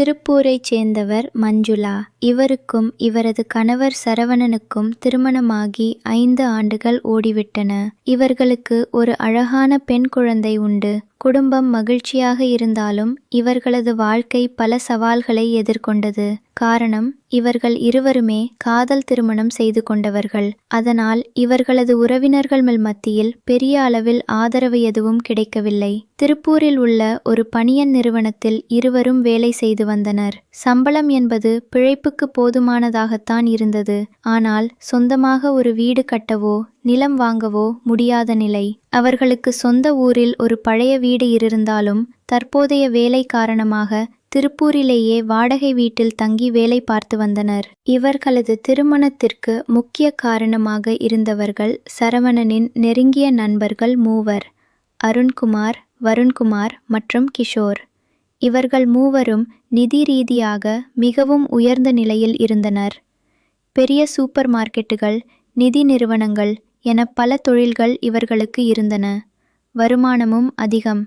திருப்பூரைச் சேர்ந்தவர் மஞ்சுளா. இவருக்கும் இவரது கணவர் சரவணனுக்கும் திருமணமாகி 5 ஆண்டுகள் ஓடிவிட்டன. இவர்களுக்கு ஒரு அழகான பெண் குழந்தை உண்டு. குடும்பம் மகிழ்ச்சியாக இருந்தாலும் இவர்களது வாழ்க்கை பல சவால்களை எதிர்கொண்டது. காரணம், இவர்கள் இருவருமே காதல் திருமணம் செய்து கொண்டவர்கள். அதனால் இவர்களது உறவினர்கள் மத்தியில் பெரிய அளவில் ஆதரவு எதுவும் கிடைக்கவில்லை. திருப்பூரில் உள்ள ஒரு பனியன் நிறுவனத்தில் இருவரும் வேலை செய்து வந்தனர். சம்பளம் என்பது பிழைப்புக்கு போதுமானதாகத்தான் இருந்தது. ஆனால் சொந்தமாக ஒரு வீடு கட்டவோ நிலம் வாங்கவோ முடியாத நிலை. அவர்களுக்கு சொந்த ஊரில் ஒரு பழைய வீடு இருந்தாலும் தற்போதைய வேலை காரணமாக திருப்பூரிலேயே வாடகை வீட்டில் தங்கி வேலை பார்த்து வந்தனர். இவர்களது திருமணத்திற்கு முக்கிய காரணமாக இருந்தவர்கள் சரவணனின் நெருங்கிய நண்பர்கள் மூவர்: அருண்குமார், வருண்குமார் மற்றும் கிஷோர். இவர்கள் மூவரும் நிதி ரீதியாக மிகவும் உயர்ந்த நிலையில் இருந்தனர். பெரிய சூப்பர் மார்க்கெட்டுகள், நிதி நிறுவனங்கள் என பல தொழில்கள் இவர்களுக்கு இருந்தன. வருமானமும் அதிகம்.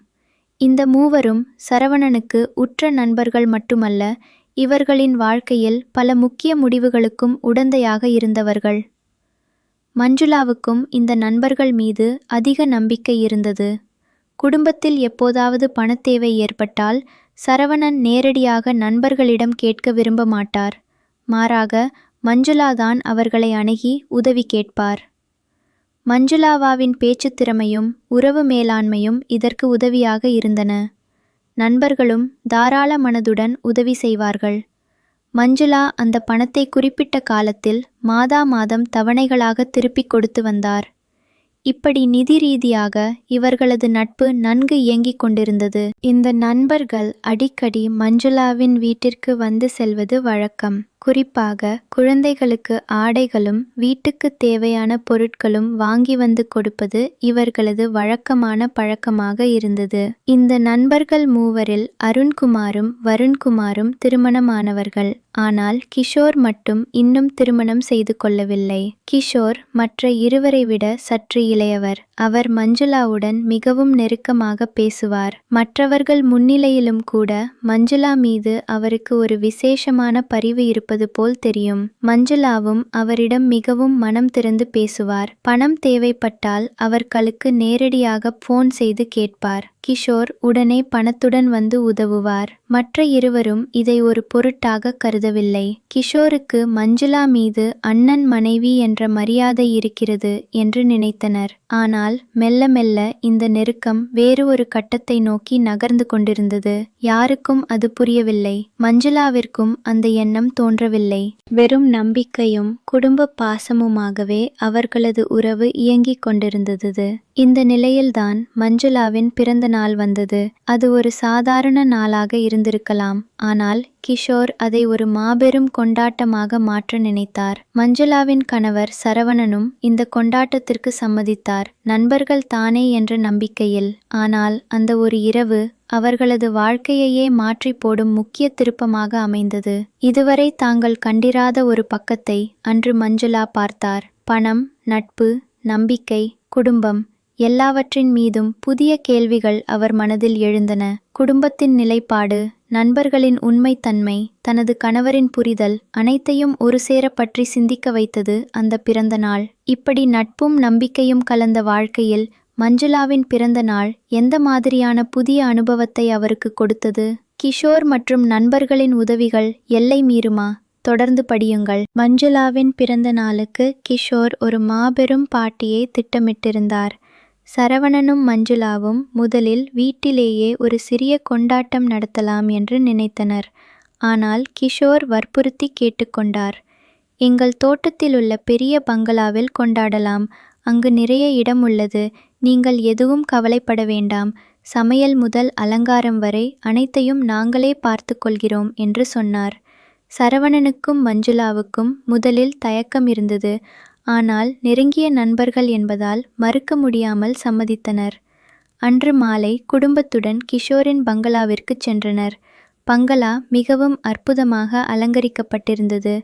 இந்த மூவரும் சரவணனுக்கு உற்ற நண்பர்கள் மட்டுமல்ல, இவர்களின் வாழ்க்கையில் பல முக்கிய முடிவுகளுக்கும் உடந்தையாக இருந்தவர்கள். மஞ்சுளாவுக்கும் இந்த நண்பர்கள் மீது அதிக நம்பிக்கை இருந்தது. குடும்பத்தில் எப்போதாவது பணத்தேவை ஏற்பட்டால் சரவணன் நேரடியாக நண்பர்களிடம் கேட்க விரும்ப மாட்டார். மாறாக மஞ்சுளாதான் அவர்களை அணுகி உதவி கேட்பார். மஞ்சுளாவின் பேச்சுத் திறமையும் உறவு மேலாண்மையும் இதற்கு உதவியாக இருந்தன. நண்பர்களும் தாராள மனதுடன் உதவி செய்வார்கள். மஞ்சுளா அந்த பணத்தை குறிப்பிட்ட காலத்தில் மாதா மாதம் தவணைகளாக திருப்பிக் கொடுத்து வந்தார். இப்படி நிதி ரீதியாக இவர்களது நட்பு நன்கு இயங்கிக் கொண்டிருந்தது. இந்த நண்பர்கள் அடிக்கடி மஞ்சுளாவின் வீட்டிற்கு வந்து செல்வது வழக்கம். குறிப்பாக குழந்தைகளுக்கு ஆடைகளும் வீட்டுக்கு தேவையான பொருட்களும் வாங்கி வந்து கொடுப்பது இவர்களது வழக்கமான பழக்கமாக இருந்தது. இந்த நண்பர்கள் மூவரில் அருண்குமாரும் வருண்குமாரும் திருமணமானவர்கள். ஆனால் கிஷோர் மட்டும் இன்னும் திருமணம் செய்து கொள்ளவில்லை. கிஷோர் மற்ற இருவரை விட சற்று இளையவர். அவர் மஞ்சுளாவுடன் மிகவும் நெருக்கமாக பேசுவார். மற்றவர்கள் முன்னிலையிலும் கூட மஞ்சுளா மீது அவருக்கு ஒரு விசேஷமான பரிவு இருப்பது போல் தெரியும். மஞ்சுளாவும் அவரிடம் மிகவும் மனம் திறந்து பேசுவார். பணம் தேவைப்பட்டால் அவர்களுக்கு நேரடியாக போன் செய்து கேட்பார். கிஷோர் உடனே பணத்துடன் வந்து உதவுவார். மற்ற இருவரும் இதை ஒரு பொருட்டாக கருதவில்லை. கிஷோருக்கு மஞ்சுளா மீது அண்ணன் மனைவி என்ற மரியாதை இருக்கிறது என்று நினைத்தனர். ஆனால் மெல்ல மெல்ல இந்த நெருக்கம் வேறு ஒரு கட்டத்தை நோக்கி நகர்ந்து கொண்டிருந்தது. யாருக்கும் அது புரியவில்லை. மஞ்சுளாவிற்கும் அந்த எண்ணம் தோன்றவில்லை. வெறும் நம்பிக்கையும் குடும்ப பாசமுமாகவே அவர்களது உறவு இயங்கிக் கொண்டிருந்தது. இந்த நிலையில்தான் மஞ்சுளாவின் பிறந்த நாள் வந்தது. அது ஒரு சாதாரண நாளாக இருந்திருக்கலாம். ஆனால் கிஷோர் அதை ஒரு மாபெரும் கொண்டாட்டமாக மாற்ற நினைத்தார். மஞ்சுளாவின் கணவர் சரவணனும் இந்த கொண்டாட்டத்திற்கு சம்மதித்தார். நண்பர்கள் தானே என்ற நம்பிக்கையில். ஆனால் அந்த ஒரு இரவு அவர்களது வாழ்க்கையையே மாற்றி போடும் முக்கிய திருப்பமாக அமைந்தது. இதுவரை தாங்கள் கண்டிராத ஒரு பக்கத்தை அன்று மஞ்சுளா பார்த்தார். பணம், நட்பு, நம்பிக்கை, குடும்பம் எல்லாவற்றின் மீதும் புதிய கேள்விகள் அவர் மனதில் எழுந்தன. குடும்பத்தின் நிலைப்பாடு, நண்பர்களின் உண்மைத்தன்மை, தனது கணவரின் புரிதல் அனைத்தையும் ஒரு சேர பற்றி சிந்திக்க வைத்தது அந்த பிறந்த நாள். இப்படி நட்பும் நம்பிக்கையும் கலந்த வாழ்க்கையில் மஞ்சுளாவின் பிறந்த நாள் எந்த மாதிரியான புதிய அனுபவத்தை அவருக்கு கொடுத்தது? கிஷோர் மற்றும் நண்பர்களின் உதவிகள் எல்லை மீறுமா? தொடர்ந்து படியுங்கள். மஞ்சுளாவின் பிறந்த நாளுக்கு கிஷோர் ஒரு மாபெரும் பார்ட்டியை திட்டமிட்டிருந்தார். சரவணனும் மஞ்சுளாவும் முதலில் வீட்டிலேயே ஒரு சிறிய கொண்டாட்டம் நடத்தலாம் என்று நினைத்தனர். ஆனால் கிஷோர் வற்புறுத்தி கேட்டுக்கொண்டார். எங்கள் தோட்டத்தில் உள்ள பெரிய பங்களாவில் கொண்டாடலாம். அங்கு நிறைய இடம் உள்ளது. நீங்கள் எதுவும் கவலைப்பட வேண்டாம். சமையல் முதல் அலங்காரம் வரை அனைத்தையும் நாங்களே பார்த்து கொள்கிறோம் என்று சொன்னார். சரவணனுக்கும் மஞ்சுளாவுக்கும் முதலில் தயக்கம் இருந்தது. ஆனால் நெருங்கிய நண்பர்கள் என்பதால் மறுக்க முடியாமல் சம்மதித்தனர். அன்று மாலை குடும்பத்துடன் கிஷோரின் பங்களாவிற்கு சென்றனர். பங்களா மிகவும் அற்புதமாக அலங்கரிக்கப்பட்டிருந்தது.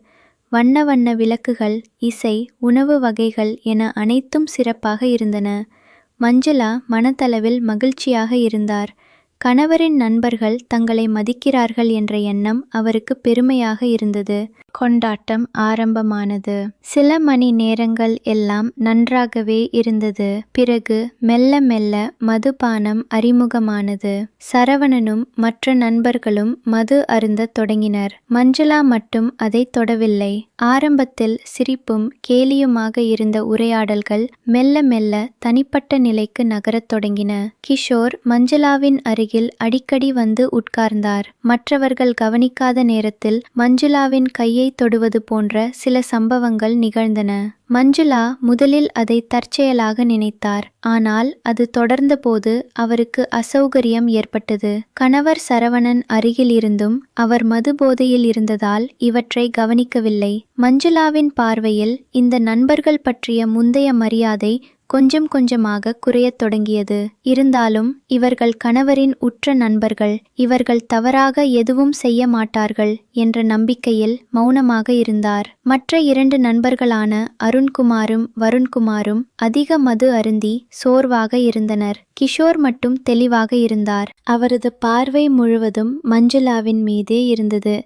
வண்ண வண்ண விளக்குகள், இசை, உணவு வகைகள் என அனைத்தும் சிறப்பாக இருந்தன. மஞ்சுளா மனதளவில் மகிழ்ச்சியாக இருந்தார். கணவரின் நண்பர்கள் தங்களை மதிக்கிறார்கள் என்ற எண்ணம் அவருக்கு பெருமையாக இருந்தது. கொண்டாட்டம் ஆரம்பமானது. சில மணி நேரங்கள் எல்லாம் நன்றாகவே இருந்தது. பிறகு மெல்ல மெல்ல மதுபானம் அறிமுகமானது. சரவணனும் மற்ற நண்பர்களும் மது அருந்தத் தொடங்கினர். மஞ்சுளா மட்டும் அதை தொடவில்லை. ஆரம்பத்தில் சிரிப்பும் கேலியுமாக இருந்த உரையாடல்கள் மெல்ல மெல்ல தனிப்பட்ட நிலைக்கு நகரத் தொடங்கின. கிஷோர் மஞ்சுளாவின் அருகில் அடிக்கடி வந்து உட்கார்ந்தார். மற்றவர்கள் கவனிக்காத நேரத்தில் மஞ்சுளாவின் கையை தொடுவது போன்ற சில சம்பவங்கள் நிகழ்ந்தன. மஞ்சுளா முதலில் அதை தற்செயலாக நினைத்தார். ஆனால் அது தொடர்ந்தபோது அவருக்கு அசௌகரியம் ஏற்பட்டது. கணவர் சரவணன் அருகில் இருந்தும் அவர் மது போதையில் இருந்ததால் இவற்றை கவனிக்கவில்லை. மஞ்சுளாவின் பார்வையில் இந்த நண்பர்கள் பற்றிய முந்தைய மரியாதை கொஞ்சம் கொஞ்சமாக குறையத் தொடங்கியது. இருந்தாலும் இவர்கள் கணவரின் உற்ற நண்பர்கள், இவர்கள் தவறாக எதுவும் செய்ய மாட்டார்கள் என்ற நம்பிக்கையில் மௌனமாக இருந்தார். மற்ற 2 நண்பர்களான அருண்குமாரும் வருண்குமாரும் அதிக மது அருந்தி சோர்வாக இருந்தனர். கிஷோர் மட்டும் தெளிவாக இருந்தார். அவரது பார்வை முழுவதும் மஞ்சுளாவின் மீதே இருந்தது.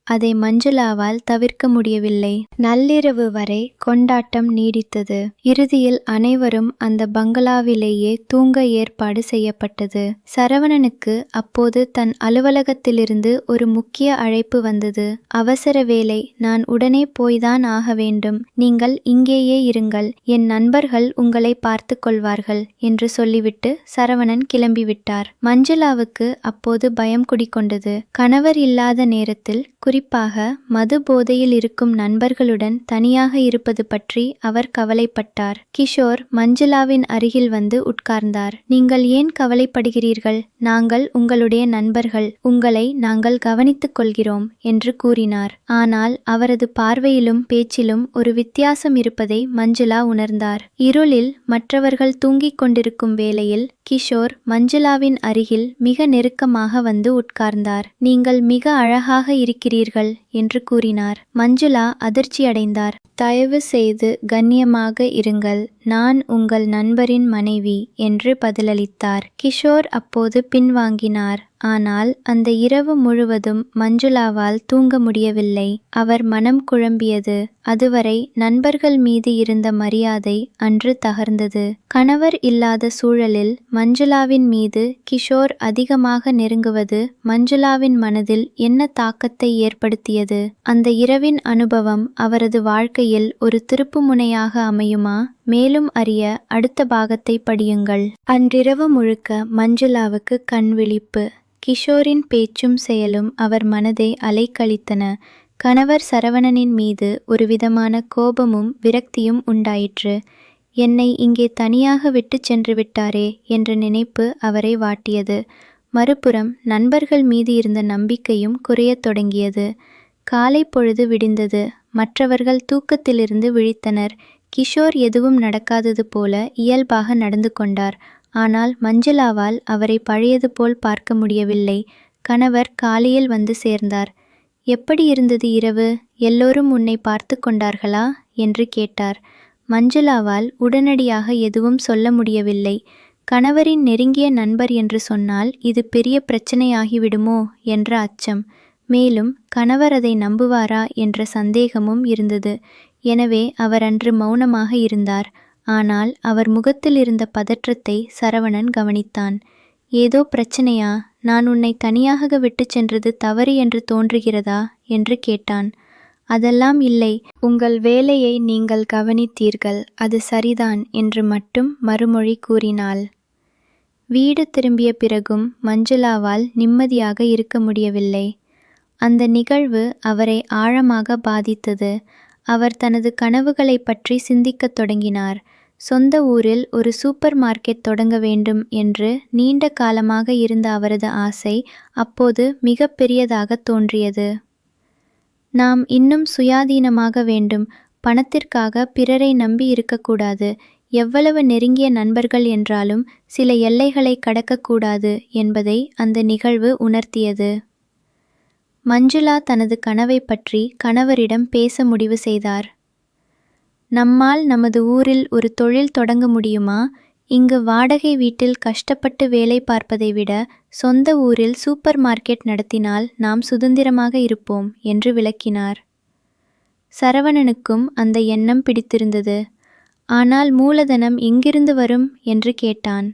அதை மஞ்சுளாவால் தவிர்க்க முடியவில்லை. நள்ளிரவு வரை கொண்டாட்டம் நீடித்தது. இறுதியில் அனைவரும் அந்த பங்களாவிலேயே தூங்க ஏற்பாடு செய்யப்பட்டது. சரவணனுக்கு அப்போது தன் அலுவலகத்திலிருந்து ஒரு முக்கிய அழைப்பு வந்தது. அவசர வேலை, நான் உடனே போய்தான் ஆக வேண்டும். நீங்கள் இங்கேயே இருங்கள், என் நண்பர்கள் உங்களை பார்த்து கொள்வார்கள் என்று சொல்லிவிட்டு சரவணன் கிளம்பிவிட்டார். மஞ்சுளாவுக்கு அப்போது பயம் குடிகொண்டது. கணவர் இல்லாத நேரத்தில் குறிப்பாக மது போதையில் இருக்கும் நண்பர்களுடன் தனியாக இருப்பது பற்றி அவர் கவலைப்பட்டார். கிஷோர் மஞ்சுளாவின் அருகில் வந்து உட்கார்ந்தார். நீங்கள் ஏன் கவலைப்படுகிறீர்கள்? நாங்கள் உங்களுடைய நண்பர்கள், உங்களை நாங்கள் கவனித்துக் கொள்கிறோம் என்று கூறினார். ஆனால் அவரது பார்வையிலும் பேச்சிலும் ஒரு வித்தியாசம் இருப்பதை மஞ்சுளா உணர்ந்தார். இருளில் மற்றவர்கள் தூங்கிக் கொண்டிருக்கும் வேளையில் கிஷோர் மஞ்சுளாவின் அருகில் மிக நெருக்கமாக வந்து உட்கார்ந்தார். நீங்கள் மிக அழகாக இருக்கிறீர்கள் என்று கூறினார். மஞ்சுளா அதிர்ச்சியடைந்தார். தயவு செய்து கண்ணியமாக இருங்கள், நான் உங்கள் நண்பரின் மனைவி என்று பதிலளித்தார். கிஷோர் அப்போது பின்வாங்கினார். ஆனால் அந்த இரவு முழுவதும் மஞ்சுளாவால் தூங்க முடியவில்லை. அவர் மனம் குழம்பியது. அதுவரை நண்பர்கள் மீது இருந்த மரியாதை அன்று தகர்ந்தது. கணவர் இல்லாத சூழலில் மஞ்சுளாவின் மீது கிஷோர் அதிகமாக நெருங்குவது மஞ்சுளாவின் மனதில் என்ன தாக்கத்தை ஏற்படுத்தியது? அந்த இரவின் அனுபவம் அவரது வாழ்க்கையில் ஒரு திருப்புமுனையாக அமையுமா? மேலும் அறிய அடுத்த பாகத்தை படியுங்கள். அன்றிரவு முழுக்க மஞ்சுளாவுக்கு கண் விழிப்பு. கிஷோரின் பேச்சும் செயலும் அவர் மனதை அலைக்கழித்தன. கணவர் சரவணனின் மீது ஒரு விதமான கோபமும் விரக்தியும் உண்டாயிற்று. என்னை இங்கே தனியாக விட்டு சென்று விட்டாரே என்ற நினைப்பு அவரை வாட்டியது. மறுபுறம் நண்பர்கள் மீது இருந்த நம்பிக்கையும் குறையத் தொடங்கியது. காலை பொழுது விடிந்தது. மற்றவர்கள் தூக்கத்திலிருந்து விழித்தனர். கிஷோர் எதுவும் நடக்காதது போல இயல்பாக நடந்து கொண்டார். ஆனால் மஞ்சுளாவால் அவரை பழையது போல் பார்க்க முடியவில்லை. கணவர் காலையில் வந்து சேர்ந்தார். எப்படி இருந்தது இரவு? எல்லோரும் உன்னை பார்த்து கொண்டார்களா என்று கேட்டார். மஞ்சுளாவால் உடனடியாக எதுவும் சொல்ல முடியவில்லை. கணவரின் நெருங்கிய நண்பர் என்று சொன்னால் இது பெரிய பிரச்சனையாகிவிடுமோ என்ற அச்சம், மேலும் கணவர் அதை நம்புவாரா என்ற சந்தேகமும் இருந்தது. எனவே அவர் அன்று மௌனமாக இருந்தார். ஆனால் அவர் முகத்தில் இருந்த பதற்றத்தை சரவணன் கவனித்தான். ஏதோ பிரச்சனையா? நான் உன்னை தனியாக விட்டு சென்றது தவறு என்று தோன்றுகிறதா என்று கேட்டான். அதெல்லாம் இல்லை, உங்கள் வேலையை நீங்கள் கவனித்தீர்கள், அது சரிதான் என்று மட்டும் மறுமொழி கூறினாள். வீடு திரும்பிய பிறகும் மஞ்சுளாவால் நிம்மதியாக இருக்க முடியவில்லை. அந்த நிகழ்வு அவரை ஆழமாக பாதித்தது. அவர் தனது கனவுகளை பற்றி சிந்திக்கத் தொடங்கினார். சொந்த ஊரில் ஒரு சூப்பர் மார்க்கெட் தொடங்க வேண்டும் என்று நீண்ட காலமாக இருந்த அவரது ஆசை அப்போது மிக பெரியதாக தோன்றியது. நாம் இன்னும் சுயாதீனமாக வேண்டும், பணத்திற்காக பிறரை நம்பி இருக்கக்கூடாது, எவ்வளவு நெருங்கிய நண்பர்கள் என்றாலும் சில எல்லைகளை கடக்கக்கூடாது என்பதை அந்த நிகழ்வு உணர்த்தியது. மஞ்சுளா தனது கனவை பற்றி கணவரிடம் பேச முடிவு செய்தார். நம்மால் நமது ஊரில் ஒரு தொழில் தொடங்க முடியுமா? இங்கு வாடகை வீட்டில் கஷ்டப்பட்டு வேலை பார்ப்பதை விட சொந்த ஊரில் சூப்பர் மார்க்கெட் நடத்தினால் நாம் சுதந்திரமாக இருப்போம் என்று விளக்கினார். சரவணனுக்கும் அந்த எண்ணம் பிடித்திருந்தது. ஆனால் மூலதனம் எங்கிருந்து வரும் என்று கேட்டான்.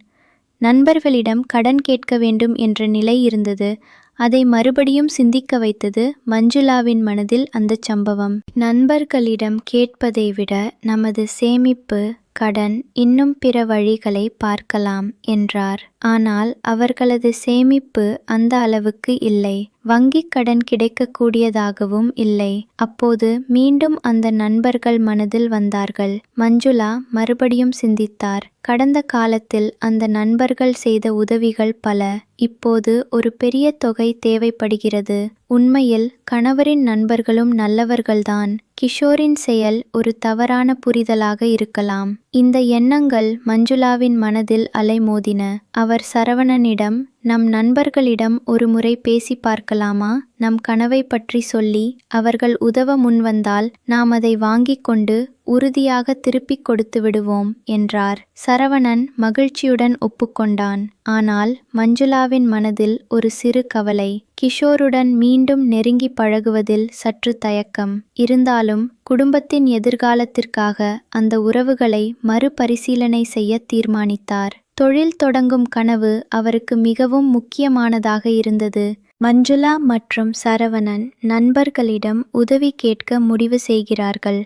நண்பர்களிடம் கடன் கேட்க வேண்டும் என்ற நிலை இருந்தது. அதை மறுபடியும் சிந்திக்க வைத்தது மஞ்சுளாவின் மனதில் அந்தச் சம்பவம். நண்பர்களிடம் கேட்பதை விட நமது சேமிப்பு, கடன், இன்னும் பிற வழிகளை பார்க்கலாம் என்றார். ஆனால் அவர்களது சேமிப்பு அந்த அளவுக்கு இல்லை. வங்கிக் கடன் கிடைக்கக்கூடியதாகவும் இல்லை. அப்போது மீண்டும் அந்த நண்பர்கள் மனதில் வந்தார்கள். மஞ்சுளா மறுபடியும் சிந்தித்தார். கடந்த காலத்தில் அந்த நண்பர்கள் செய்த உதவிகள் பல. இப்போது ஒரு பெரிய தொகை தேவைப்படுகிறது. உண்மையில் கணவரின் நண்பர்களும் நல்லவர்கள்தான். கிஷோரின் செயல் ஒரு தவறான புரிதலாக இருக்கலாம். இந்த எண்ணங்கள் மஞ்சுளாவின் மனதில் அலைமோதின. அவர் சரவணனிடம், நம் நண்பர்களிடம் ஒரு முறை பேசி பார்க்கலாமா? நம் கனவை பற்றி சொல்லி அவர்கள் உதவ முன்வந்தால் நாம் அதை வாங்கிக் கொண்டு உறுதியாக திருப்பிக் கொடுத்து விடுவோம் என்றார். சரவணன் மகிழ்ச்சியுடன் ஒப்புக்கொண்டான். ஆனால் மஞ்சுளாவின் மனதில் ஒரு சிறு கவலை. கிஷோருடன் மீண்டும் நெருங்கி பழகுவதில் சற்று தயக்கம். இருந்தாலும் குடும்பத்தின் எதிர்காலத்திற்காக அந்த உறவுகளை மறுபரிசீலனை செய்ய தீர்மானித்தார். தொழில் தொடங்கும் கனவு அவருக்கு மிகவும் முக்கியமானதாக இருந்தது. மஞ்சுளா மற்றும் சரவணன் நண்பர்களிடம் உதவி கேட்க முடிவு செய்கிறார்கள்.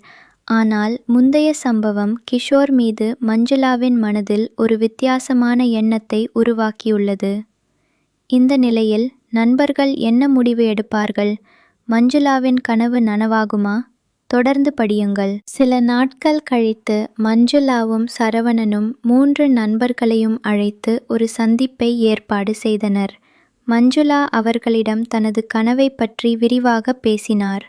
ஆனால் முந்தைய சம்பவம் கிஷோர் மீது மஞ்சுளாவின் மனதில் ஒரு வித்தியாசமான எண்ணத்தை உருவாக்கியுள்ளது. இந்த நிலையில் நண்பர்கள் என்ன முடிவு எடுப்பார்கள்? மஞ்சுளாவின் கனவு நனவாகுமா? தொடர்ந்து படியுங்கள். சில நாட்கள் கழித்து மஞ்சுளாவும் சரவணனும் 3 நண்பர்களையும் அழைத்து ஒரு சந்திப்பை ஏற்பாடு செய்தனர். மஞ்சுளா அவர்களிடம் தனது கனவை பற்றி விரிவாக பேசினார்.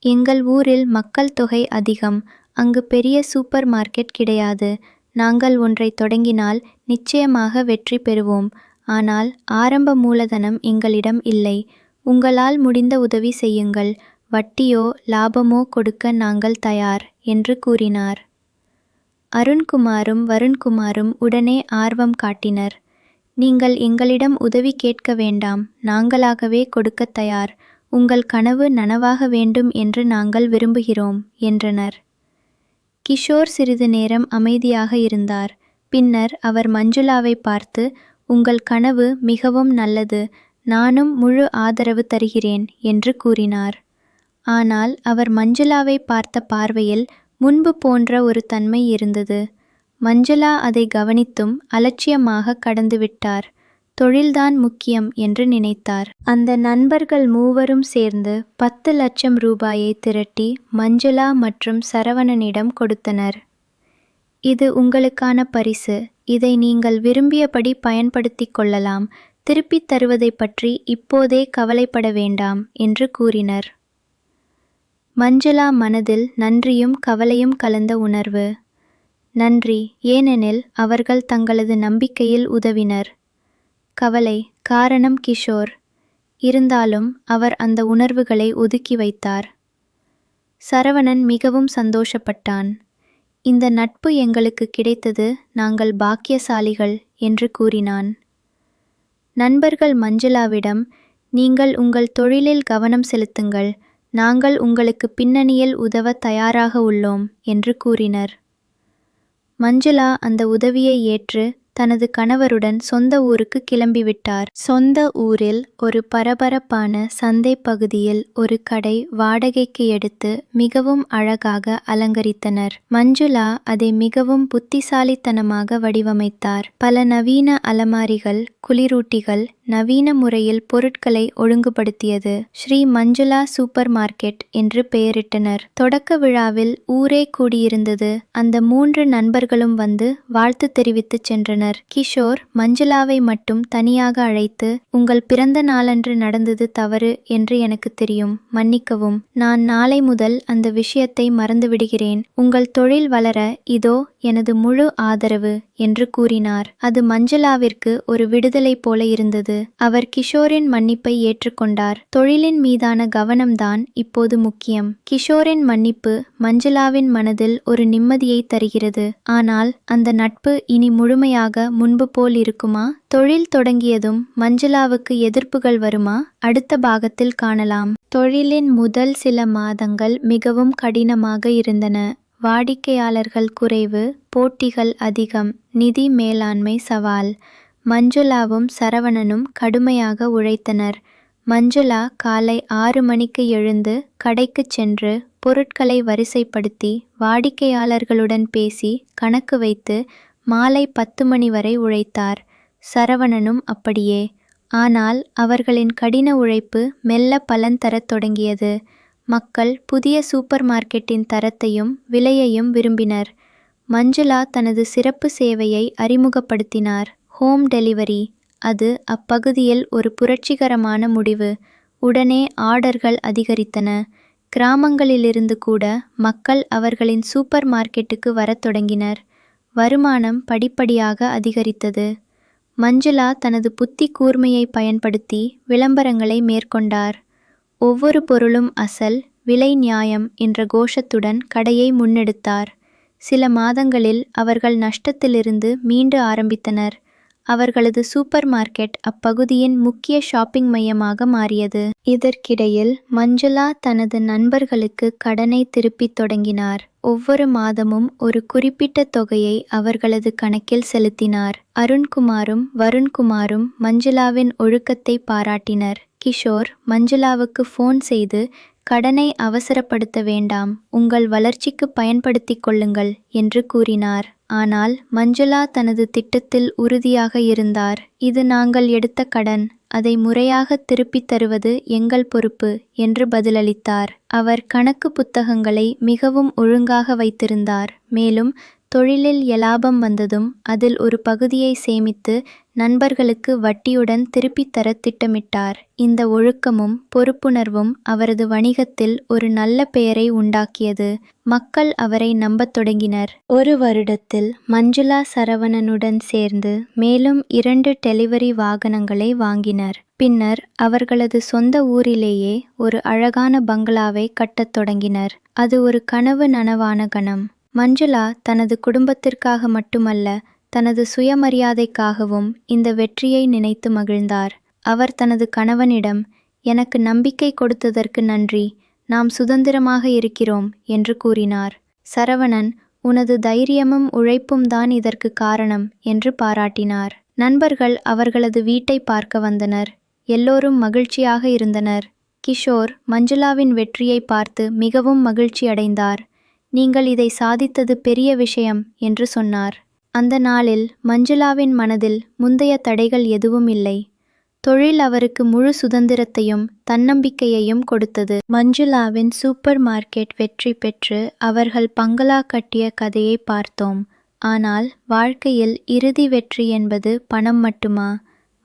எங்கள் ஊரில் மக்கள் தொகை அதிகம். அங்கு பெரிய சூப்பர் மார்க்கெட் கிடையாது. நாங்கள் ஒன்றை தொடங்கினால் நிச்சயமாக வெற்றி பெறுவோம். ஆனால் ஆரம்ப மூலதனம் எங்களிடம் இல்லை. உங்களால் முடிந்த உதவி செய்யுங்கள். வட்டியோ லாபமோ கொடுக்க நாங்கள் தயார் என்று கூறினார். அருண்குமாரும் வருண்குமாரும் உடனே ஆர்வம் காட்டினர். நீங்கள் எங்களிடம் உதவி கேட்க வேண்டாம். நாங்களாகவே கொடுக்க தயார். உங்கள் கனவு நனவாக வேண்டும் என்று நாங்கள் விரும்புகிறோம் என்றனர். கிஷோர் சிறிது நேரம் அமைதியாக இருந்தார். பின்னர் அவர் மஞ்சுளாவை பார்த்து, உங்கள் கனவு மிகவும் நல்லது. நானும் முழு ஆதரவு தருகிறேன் என்று கூறினார். ஆனால் அவர் மஞ்சுளாவை பார்த்த பார்வையில் முன்பு போன்ற ஒரு தன்மை இருந்தது. மஞ்சுளா அதை கவனித்தும் அலட்சியமாக கடந்துவிட்டார். தொழில்தான் முக்கியம் என்று நினைத்தார். அந்த நண்பர்கள் மூவரும் சேர்ந்து 10 லட்சம் ரூபாயை திரட்டி மஞ்சுளா மற்றும் சரவணனிடம் கொடுத்தனர். இது உங்களுக்கான பரிசு. இதை நீங்கள் விரும்பியபடி பயன்படுத்திக் கொள்ளலாம். திருப்பித் தருவதை பற்றி இப்போதே கவலைப்பட வேண்டாம் என்று கூறினர். மஞ்சுளா மனதில் நன்றியும் கவலையும் கலந்த உணர்வு. நன்றி, ஏனெனில் அவர்கள் தங்களது நம்பிக்கையில் உதவினர். கவலை, காரணம் கிஷோர். இருந்தாலும் அவர் அந்த உணர்வுகளை ஒதுக்கி வைத்தார். சரவணன் மிகவும் சந்தோஷப்பட்டான். இந்த நட்பு எங்களுக்கு கிடைத்தது, நாங்கள் பாக்கியசாலிகள் என்று கூறினான். நண்பர்கள் மஞ்சுளாவிடம், நீங்கள் உங்கள் தொழிலில் கவனம் செலுத்துங்கள். நாங்கள் உங்களுக்கு பின்னணியில் உதவ தயாராக உள்ளோம் என்று கூறினர். மஞ்சுளா அந்த உதவியை ஏற்று தனது கணவருடன் சொந்த ஊருக்கு கிளம்பிவிட்டார். சொந்த ஊரில் ஒரு பரபரப்பான சந்தை பகுதியில் ஒரு கடை வாடகைக்கு எடுத்து மிகவும் அழகாக அலங்கரித்தனர். மஞ்சுளா அதை மிகவும் புத்திசாலித்தனமாக வடிவமைத்தார். பல நவீன அலமாரிகள், குளிரூட்டிகள், நவீன முறையில் பொருட்களை ஒழுங்குபடுத்தியது. ஸ்ரீ மஞ்சுளா சூப்பர் மார்க்கெட் என்று பெயரிட்டனர். தொடக்க விழாவில் ஊரே கூடியிருந்தது. அந்த 3 நண்பர்களும் வந்து வாழ்த்து தெரிவித்து சென்றனர். கிஷோர் மஞ்சுளாவை மட்டும் தனியாக அழைத்து, உங்கள் பிறந்த நாளன்று நடந்தது தவறு என்று எனக்கு தெரியும், மன்னிக்கவும். நான் நாளை முதல் அந்த விஷயத்தை மறந்துவிடுகிறேன். உங்கள் தொழில் வளர இதோ எனது முழு ஆதரவு என்று கூறினார். அது மஞ்சுளாவிற்கு ஒரு விடுதலை போல இருந்தது. இருந்தது. அவர் கிஷோரின் மன்னிப்பை ஏற்றுக்கொண்டார். தொழிலின் மீதான கவனம்தான் இப்போது முக்கியம். கிஷோரின் மன்னிப்பு மஞ்சுளாவின் மனதில் ஒரு நிம்மதியை தருகிறது. ஆனால் அந்த நட்பு இனி முழுமையாக முன்பு போல் இருக்குமா? தொழில் தொடங்கியதும் மஞ்சுளாவுக்கு எதிர்ப்புகள் வருமா? அடுத்த பாகத்தில் காணலாம். தொழிலின் முதல் சில மாதங்கள் மிகவும் கடினமாக இருந்தன. வாடிக்கையாளர்கள் குறைவு, போட்டிகள் அதிகம், நிதி மேலாண்மை சவால். மஞ்சுளாவும் சரவணனும் கடுமையாக உழைத்தனர். மஞ்சுளா காலை 6 மணிக்கு எழுந்து கடைக்குச் சென்று பொருட்களை வரிசைப்படுத்தி வாடிக்கையாளர்களுடன் பேசி கணக்கு வைத்து மாலை 10 மணி வரை உழைத்தார். சரவணனும் அப்படியே. ஆனால் அவர்களின் கடின உழைப்பு மெல்ல பலன் தரத் தொடங்கியது. மக்கள் புதிய சூப்பர் மார்க்கெட்டின் தரத்தையும் விலையையும் விரும்பினர். மஞ்சுளா தனது சிறப்பு சேவையை அறிமுகப்படுத்தினார், ஹோம் டெலிவரி. அது அப்பகுதியில் ஒரு புரட்சிகரமான முடிவு. உடனே ஆர்டர்கள் அதிகரித்தன. கிராமங்களிலிருந்து கூட மக்கள் அவர்களின் சூப்பர் மார்க்கெட்டுக்கு வரத் தொடங்கினர். வருமானம் படிப்படியாக அதிகரித்தது. மஞ்சுளா தனது புத்தி கூர்மையை பயன்படுத்தி விளம்பரங்களை மேற்கொண்டார். ஒவ்வொரு பொருளும் அசல், விலை நியாயம் என்ற கோஷத்துடன் கடையை முன்னெடுத்தார். சில மாதங்களில் அவர்கள் நஷ்டத்திலிருந்து மீண்டு ஆரம்பித்தனர். அவர்களது சூப்பர் மார்க்கெட் அப்பகுதியின் முக்கிய ஷாப்பிங் மையமாக மாறியது. இதற்கிடையில் மஞ்சுளா தனது நண்பர்களுக்கு கடனை திருப்பித் தொடங்கினார். ஒவ்வொரு மாதமும் ஒரு குறிப்பிட்ட தொகையை அவர்களது கணக்கில் செலுத்தினார். அருண்குமாரும் வருண்குமாரும் மஞ்சுளாவின் ஒழுக்கத்தை பாராட்டினர். கிஷோர் மஞ்சுளாவுக்கு ஃபோன் செய்து, கடனை அவசரப்படுத்த வேண்டாம், உங்கள் வளர்ச்சிக்கு பயன்படுத்திக் கொள்ளுங்கள் என்று கூறினார். ஆனால் மஞ்சுளா தனது திட்டத்தில் உறுதியாக இருந்தார். இது நாங்கள் எடுத்த கடன், அதை முறையாக திருப்பித் தருவது எங்கள் பொறுப்பு என்று பதிலளித்தார். அவர் கணக்கு புத்தகங்களை மிகவும் ஒழுங்காக வைத்திருந்தார். மேலும் தொழிலில் லாபம் வந்ததும் அதில் ஒரு பகுதியை சேமித்து நண்பர்களுக்கு வட்டியுடன் திருப்பித் தர திட்டமிட்டார். இந்த ஒழுக்கமும் பொறுப்புணர்வும் அவரது வணிகத்தில் ஒரு நல்ல பெயரை உண்டாக்கியது. மக்கள் அவரை நம்பத் தொடங்கினர். ஒரு வருடத்தில் மஞ்சுளா சரவணனுடன் சேர்ந்து மேலும் 2 டெலிவரி வாகனங்களை வாங்கினர். பின்னர் அவர்களது சொந்த ஊரிலேயே ஒரு அழகான பங்களாவை கட்டத் தொடங்கினர். அது ஒரு கனவு நனவான கணம். மஞ்சுளா தனது குடும்பத்திற்காக மட்டுமல்ல, தனது சுயமரியாதைக்காகவும் இந்த வெற்றியை நினைத்து மகிழ்ந்தார். அவர் தனது கணவனிடம், எனக்கு நம்பிக்கை கொடுத்ததற்கு நன்றி, நாம் சுதந்திரமாக இருக்கிறோம் என்று கூறினார். சரவணன், உனது தைரியமும் உழைப்பும் தான் இதற்கு காரணம் என்று பாராட்டினார். நண்பர்கள் அவர்களது வீட்டை பார்க்க வந்தனர். எல்லோரும் மகிழ்ச்சியாக இருந்தனர். கிஷோர் மஞ்சுளாவின் வெற்றியை பார்த்து மிகவும் மகிழ்ச்சி அடைந்தார். நீங்கள் இதை சாதித்தது பெரிய விஷயம் என்று சொன்னார். அந்த நாளில் மஞ்சுளாவின் மனதில் முந்தைய தடைகள் எதுவும் இல்லை. தொழில் அவருக்கு முழு சுதந்திரத்தையும் தன்னம்பிக்கையையும் கொடுத்தது. மஞ்சுளாவின் சூப்பர் மார்க்கெட் வெற்றி பெற்று அவர்கள் பங்களா கட்டிய கதையை பார்த்தோம். ஆனால் வாழ்க்கையில் இறுதி வெற்றி என்பது பணம் மட்டுமா?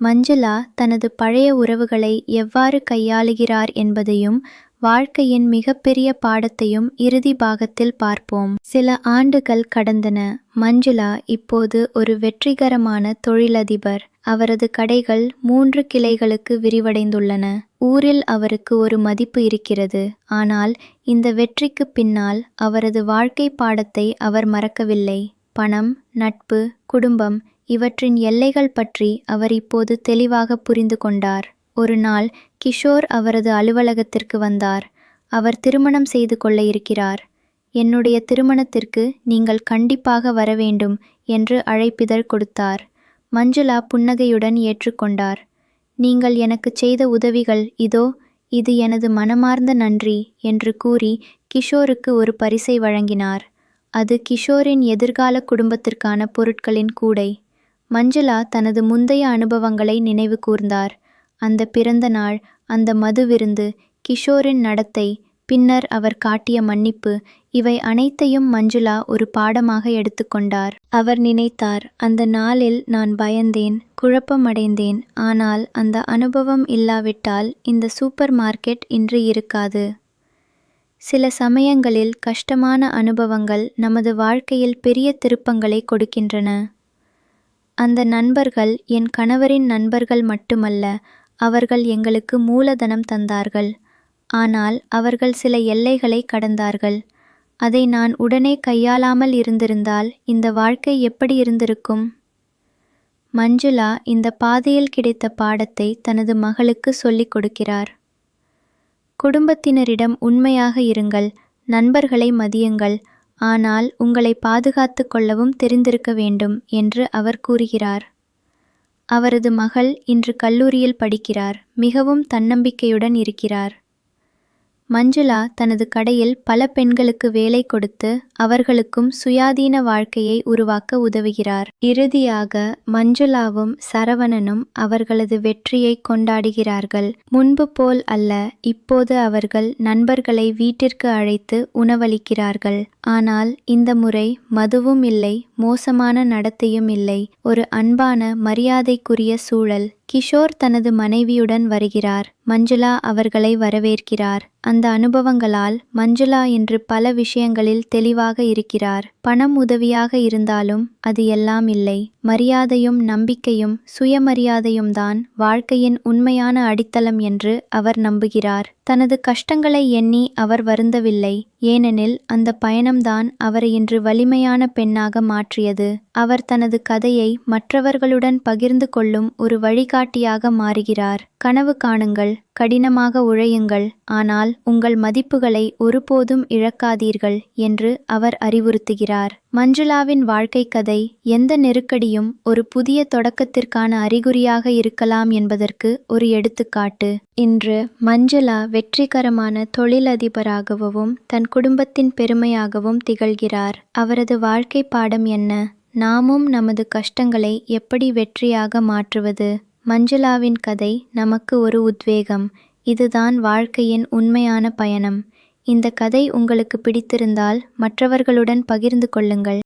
மஞ்சுளா தனது பழைய உறவுகளை எவ்வாறு கையாளுகிறார் என்பதையும் வாழ்க்கையின் மிகப்பெரிய பாடத்தையும் இறுதி பாகத்தில் பார்ப்போம். சில ஆண்டுகள் கடந்தன. மஞ்சுளா இப்போது ஒரு வெற்றிகரமான தொழிலதிபர். அவரது கடைகள் 3 கிளைகளுக்கு விரிவடைந்துள்ளன. ஊரில் அவருக்கு ஒரு மதிப்பு இருக்கிறது. ஆனால் இந்த வெற்றிக்கு பின்னால் அவரது வாழ்க்கை பாடத்தை அவர் மறக்கவில்லை. பணம், நட்பு, குடும்பம் இவற்றின் எல்லைகள் பற்றி அவர் இப்போது தெளிவாக புரிந்து கொண்டார். ஒரு நாள் கிஷோர் அவரது அலுவலகத்திற்கு வந்தார். அவர் திருமணம் செய்து கொள்ள இருக்கிறார். என்னுடைய திருமணத்திற்கு நீங்கள் கண்டிப்பாக வர வேண்டும் என்று அழைப்பிதழ் கொடுத்தார். மஞ்சுளா புன்னகையுடன் ஏற்றுக்கொண்டார். நீங்கள் எனக்கு செய்த உதவிகள் இதோ, இது எனது மனமார்ந்த நன்றி என்று கூறி கிஷோருக்கு ஒரு பரிசை வழங்கினார். அது கிஷோரின் எதிர்கால குடும்பத்திற்கான பொருட்களின் கூடை. மஞ்சுளா தனது முந்தைய அனுபவங்களை நினைவு கூர்ந்தார். அந்த பிறந்த நாள், அந்த மது விருந்து, கிஷோரின் நடத்தை, பின்னர் அவர் காட்டிய மன்னிப்பு, இவை அனைத்தையும் மஞ்சுளா ஒரு பாடமாக எடுத்துக்கொண்டார். அவர் நினைத்தார், அந்த நாளில் நான் பயந்தேன், குழப்பமடைந்தேன். ஆனால் அந்த அனுபவம் இல்லாவிட்டால் இந்த சூப்பர் மார்க்கெட் இன்று இருக்காது. சில சமயங்களில் கஷ்டமான அனுபவங்கள் நமது வாழ்க்கையில் பெரிய திருப்பங்களை கொடுக்கின்றன. அந்த நண்பர்கள் என் கணவரின் நண்பர்கள் மட்டுமல்ல, அவர்கள் எங்களுக்கு மூலதனம் தந்தார்கள். ஆனால் அவர்கள் சில எல்லைகளை கடந்தார்கள். அதை நான் உடனே கையாளாமல் இருந்திருந்தால் இந்த வாழ்க்கை எப்படி இருந்திருக்கும்? மஞ்சுளா இந்த பாதையில் கிடைத்த பாடத்தை தனது மகளுக்கு சொல்லிக் கொடுக்கிறார். குடும்பத்தினரிடம் உண்மையாக இருங்கள், நண்பர்களை மதியுங்கள், ஆனால் உங்களை பாதுகாத்து கொள்ளவும் தெரிந்திருக்க வேண்டும் என்று அவர் கூறுகிறார். அவரது மகள் இன்று கல்லூரியில் படிக்கிறார், மிகவும் தன்னம்பிக்கையுடன் இருக்கிறார். மஞ்சுளா தனது கடையில் பல பெண்களுக்கு வேலை கொடுத்து அவர்களுக்கும் சுயாதீன வாழ்க்கையை உருவாக்க உதவுகிறார். இறுதியாக மஞ்சுளாவும் சரவணனும் அவர்களது வெற்றியை கொண்டாடுகிறார்கள். முன்பு போல் அல்ல, இப்போது அவர்கள் நண்பர்களை வீட்டிற்கு அழைத்து உணவளிக்கிறார்கள். ஆனால் இந்த முறை மதுவும் இல்லை, மோசமான நடத்தையும் இல்லை, ஒரு அன்பான மரியாதைக்குரிய சூழல். கிஷோர் தனது மனைவியுடன் வருகிறார். மஞ்சுளா அவர்களை வரவேற்கிறார். அந்த அனுபவங்களால் மஞ்சுளா இன்று பல விஷயங்களில் தெளிவாக இருக்கிறார். பணம் உதவியாக இருந்தாலும் அது எல்லாம் இல்லை. மரியாதையும் நம்பிக்கையும் சுயமரியாதையும் தான் வாழ்க்கையின் உண்மையான அடித்தளம் என்று அவர் நம்புகிறார். தனது கஷ்டங்களை எண்ணி அவர் வருந்தவில்லை, ஏனெனில் அந்த பயணம்தான் அவரை இன்று வலிமையான பெண்ணாக மாற்றியது. அவர் தனது கதையை மற்றவர்களுடன் பகிர்ந்து கொள்ளும் ஒரு வழிகாட்டியாக மாறுகிறார். கனவு காணுங்கள், கடினமாக உழையுங்கள், ஆனால் உங்கள் மதிப்புகளை ஒருபோதும் இழக்காதீர்கள் என்று அவர் அறிவுறுத்துகிறார். மஞ்சுளாவின் வாழ்க்கை கதை எந்த நெருக்கடியும் ஒரு புதிய தொடக்கத்திற்கான அறிகுறியாக இருக்கலாம் என்பதற்கு ஒரு எடுத்துக்காட்டு. இன்று மஞ்சுளா வெற்றிகரமான தொழிலதிபராகவும் தன் குடும்பத்தின் பெருமையாகவும் திகழ்கிறார். அவரது வாழ்க்கை பாடம் என்ன? நாமும் நமது கஷ்டங்களை எப்படி வெற்றியாக மாற்றுவது? மஞ்சுளாவின் கதை நமக்கு ஒரு உத்வேகம். இதுதான் வாழ்க்கையின் உண்மையான பயணம். இந்த கதை உங்களுக்கு பிடித்திருந்தால் மற்றவர்களுடன் பகிர்ந்து கொள்ளுங்கள்.